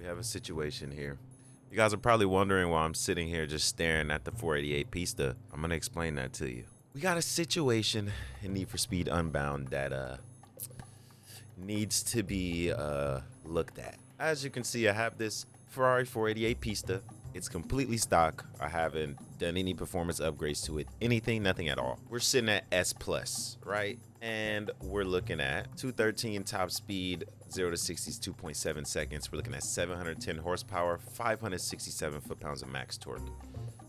We have a situation here. You guys are probably wondering why I'm sitting here just staring at the 488 Pista. I'm gonna explain that to you. We got a situation in Need for Speed Unbound that needs to be looked at. As you can see, I have this Ferrari 488 Pista. It's completely stock. I haven't done any performance upgrades to it, anything, nothing at all. We're sitting at S plus, right? And we're looking at 213 top speed, 0 to 60 is 2.7 seconds. We're looking at 710 horsepower, 567 foot-pounds of max torque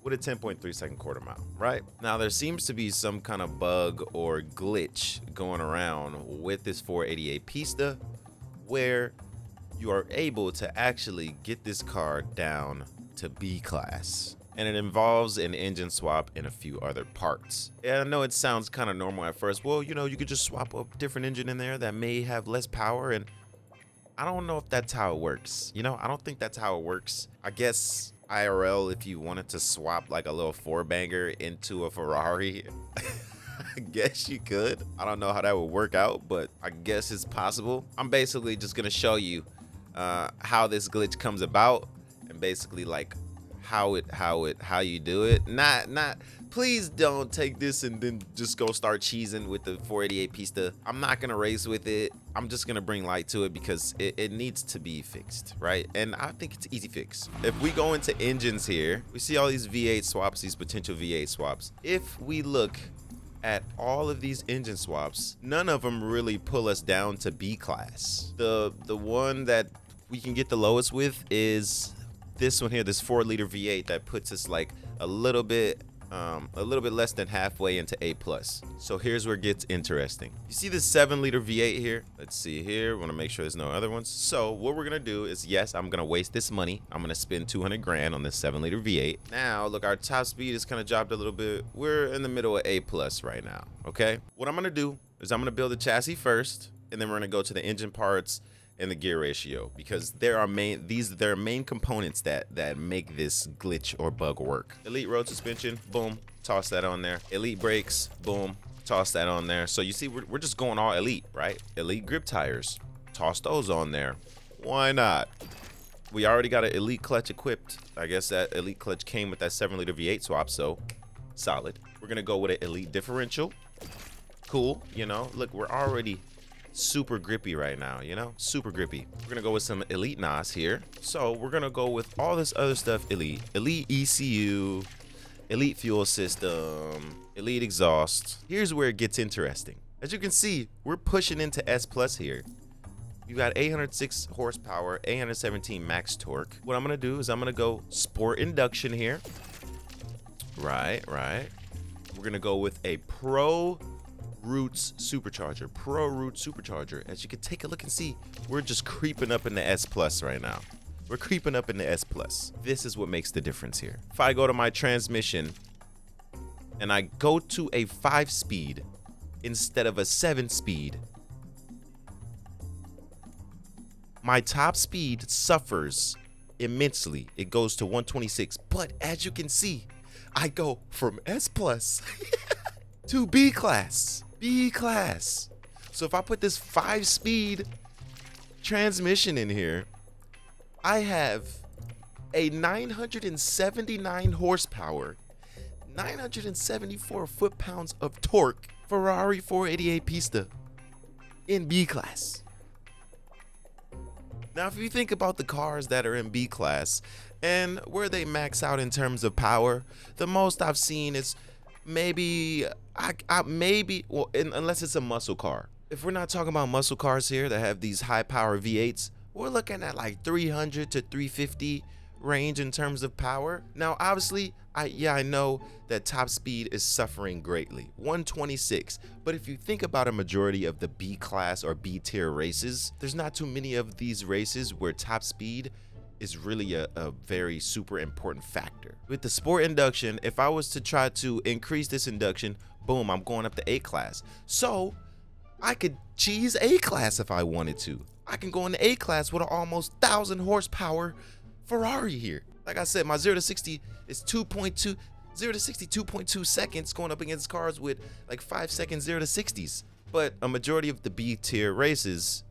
with a 10.3 second quarter mile, right? Now, there seems to be some kind of bug or glitch going around with this 488 Pista where you are able to actually get this car down to B class, and it involves an engine swap and a few other parts. And I know it sounds kind of normal at first. Well, you know, you could just swap a different engine in there that may have less power, and I don't know if that's how it works. You know, I don't think that's how it works. I guess IRL, if you wanted to swap like a little four banger into a Ferrari, I guess you could. I don't know how that would work out, but I guess it's possible. I'm basically just gonna show you how this glitch comes about, and basically like how you do it. Not please don't take this and then just go start cheesing with the 488 Pista. I'm not gonna race with it. I'm just gonna bring light to it because it needs to be fixed, right? And I think it's easy fix. If we go into engines here, we see all these V8 swaps, these potential V8 swaps. If we look at all of these engine swaps, none of them really pull us down to B class. The one that we can get the lowest with is this one here, this 4-liter V8 that puts us like a little bit less than halfway into A plus. So here's where it gets interesting. You see this 7-liter V8 here? Let's see here. We want to make sure there's no other ones. So what we're gonna do is, yes, I'm gonna waste this money. I'm gonna spend 200 grand on this 7-liter V8. Now look, our top speed is kind of dropped a little bit. We're in the middle of A plus right now. Okay. What I'm gonna do is I'm gonna build the chassis first, and then we're gonna go to the engine parts and the gear ratio, because there are main components that make this glitch or bug work. Elite road suspension, boom, toss that on there. Elite brakes, boom, toss that on there. So you see, we're just going all elite, right? Elite grip tires, toss those on there. Why not? We already got an elite clutch equipped. I guess that elite clutch came with that 7-liter V8 swap, so solid. We're gonna go with an elite differential. Cool, you know, look, we're already super grippy right now, you know, super grippy. We're gonna go with some elite NOS here. So we're gonna go with all this other stuff elite ECU, elite fuel system, elite exhaust. Here's where it gets interesting. As you can see, we're pushing into S plus here. You got 806 horsepower, 817 max torque. What I'm gonna do is I'm gonna go sport induction here. Right. We're gonna go with a Pro Roots supercharger. As you can take a look and see, we're just creeping up in the S plus right now. We're creeping up in the S plus. This is what makes the difference here. If I go to my transmission and I go to a 5-speed instead of a 7-speed, my top speed suffers immensely. It goes to 126, but as you can see, I go from S plus to B class. So if I put this 5-speed transmission in here, I have a 979 horsepower, 974 foot-pounds of torque Ferrari 488 Pista in B class. Now, if you think about the cars that are in B class and where they max out in terms of power, the most I've seen is maybe unless it's a muscle car. If we're not talking about muscle cars here that have these high power V8s, we're looking at like 300 to 350 range in terms of power. Now, obviously, I know that top speed is suffering greatly, 126. But if you think about a majority of the B class or B tier races, there's not too many of these races where top speed is really a very super important factor. With the sport induction, if I was to try to increase this induction, boom, I'm going up to A class. So I could cheese A class if I wanted to. I can go into A class with an almost 1,000 horsepower Ferrari here. Like I said, my 0 to 60 is 2.2, 0 to 60, 2.2 seconds, going up against cars with like 5 seconds 0 to 60s. But a majority of the B tier races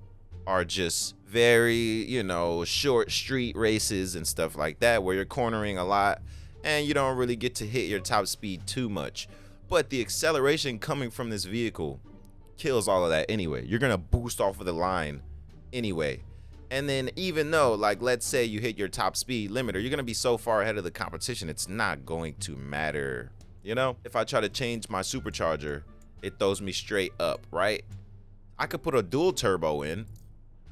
are just very, you know, short street races and stuff like that, where you're cornering a lot and you don't really get to hit your top speed too much. But the acceleration coming from this vehicle kills all of that anyway. You're gonna boost off of the line anyway. And then even though, like, let's say you hit your top speed limiter, you're gonna be so far ahead of the competition, it's not going to matter. You know, if I try to change my supercharger, it throws me straight up, right? I could put a dual turbo in,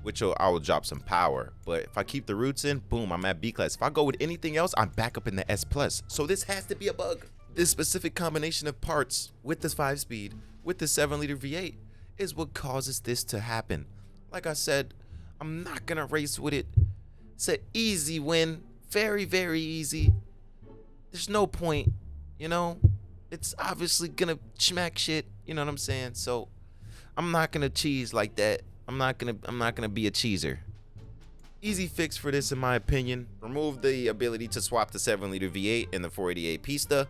which I will drop some power. But if I keep the roots in, boom, I'm at B class. If I go with anything else, I'm back up in the S plus. So this has to be a bug. This specific combination of parts with this 5-speed, with the 7-liter V8 is what causes this to happen. Like I said, I'm not gonna race with it. It's an easy win, very, very easy. There's no point, you know? It's obviously gonna smack shit, you know what I'm saying? So I'm not gonna cheese like that. I'm not gonna be a cheeser. Easy fix for this, in my opinion. Remove the ability to swap the 7-liter V8 and the 488 Pista.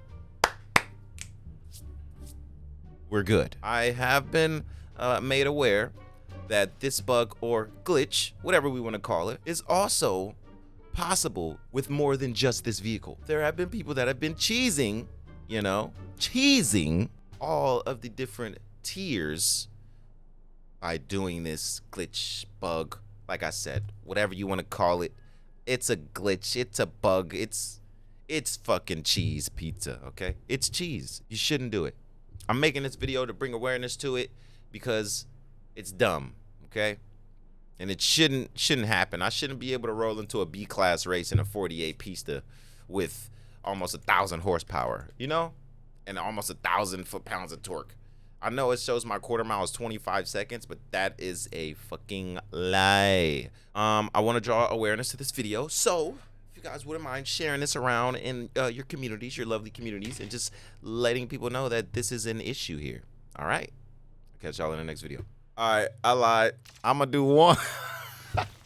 We're good. I have been made aware that this bug or glitch, whatever we want to call it, is also possible with more than just this vehicle. There have been people that have been cheesing, you know, cheesing all of the different tiers by doing this glitch, bug, like I said, whatever you want to call it. It's a glitch, it's a bug, it's fucking cheese pizza, okay? It's cheese. You shouldn't do it. I'm making this video to bring awareness to it because it's dumb, okay? And it shouldn't happen. I shouldn't be able to roll into a B-class race in a 48 Pista with almost 1,000 horsepower, you know? And almost 1,000 foot-pounds of torque. I know it shows my quarter mile is 25 seconds, but that is a fucking lie. I want to draw awareness to this video, so if you guys wouldn't mind sharing this around in your communities, your lovely communities, and just letting people know that this is an issue here. All right? I'll catch y'all in the next video. All right, I lied. I'm gonna do one.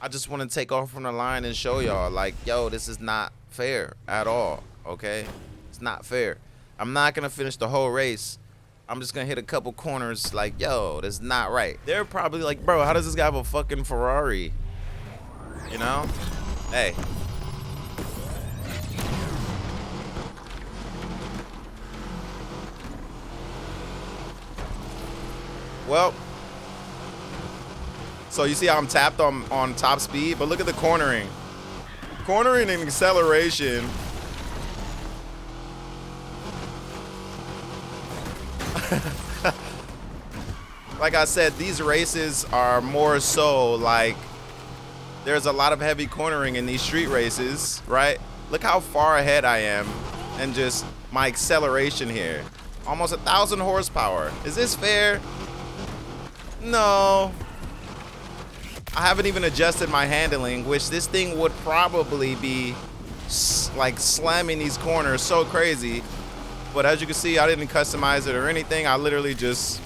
I just want to take off from the line and show y'all, like, yo, this is not fair at all, okay? It's not fair. I'm not gonna finish the whole race. I'm just gonna hit a couple corners like, yo, that's not right. They're probably like, bro, how does this guy have a fucking Ferrari? You know? Hey. Well, so you see how I'm tapped on top speed, but look at the cornering. Cornering and acceleration. Like I said, these races are more so like there's a lot of heavy cornering in these street races, right? Look how far ahead I am and just my acceleration here. Almost 1,000 horsepower. Is this fair? No. I haven't even adjusted my handling, which this thing would probably be like slamming these corners so crazy. But as you can see, I didn't customize it or anything. I literally just,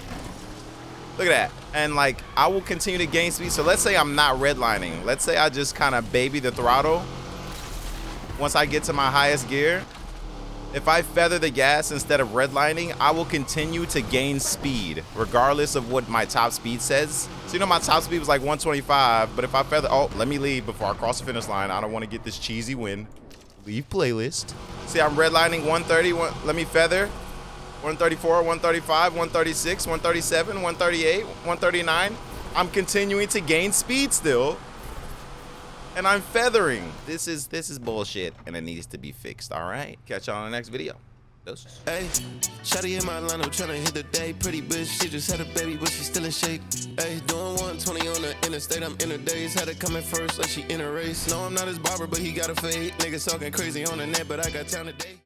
look at that. And like, I will continue to gain speed. So let's say I'm not redlining. Let's say I just kind of baby the throttle. Once I get to my highest gear, if I feather the gas instead of redlining, I will continue to gain speed regardless of what my top speed says. So you know my top speed was like 125, but if I feather, oh, let me leave before I cross the finish line. I don't want to get this cheesy win. Leave playlist. See, I'm redlining 130. Let me feather. 134, 135, 136, 137, 138, 139. I'm continuing to gain speed still. And I'm feathering. This is bullshit, and it needs to be fixed. All right. Catch y'all on the next video. Doses. Hey, shawty in my line, I'm tryna hit the day. Pretty bitch, she just had a baby, but she still in shape. Hey, doing 120 on the interstate, I'm in her days. Had to come in first like she in a race. No, I'm not his barber, but he got a fade. Niggas talking crazy on the net, but I got town today.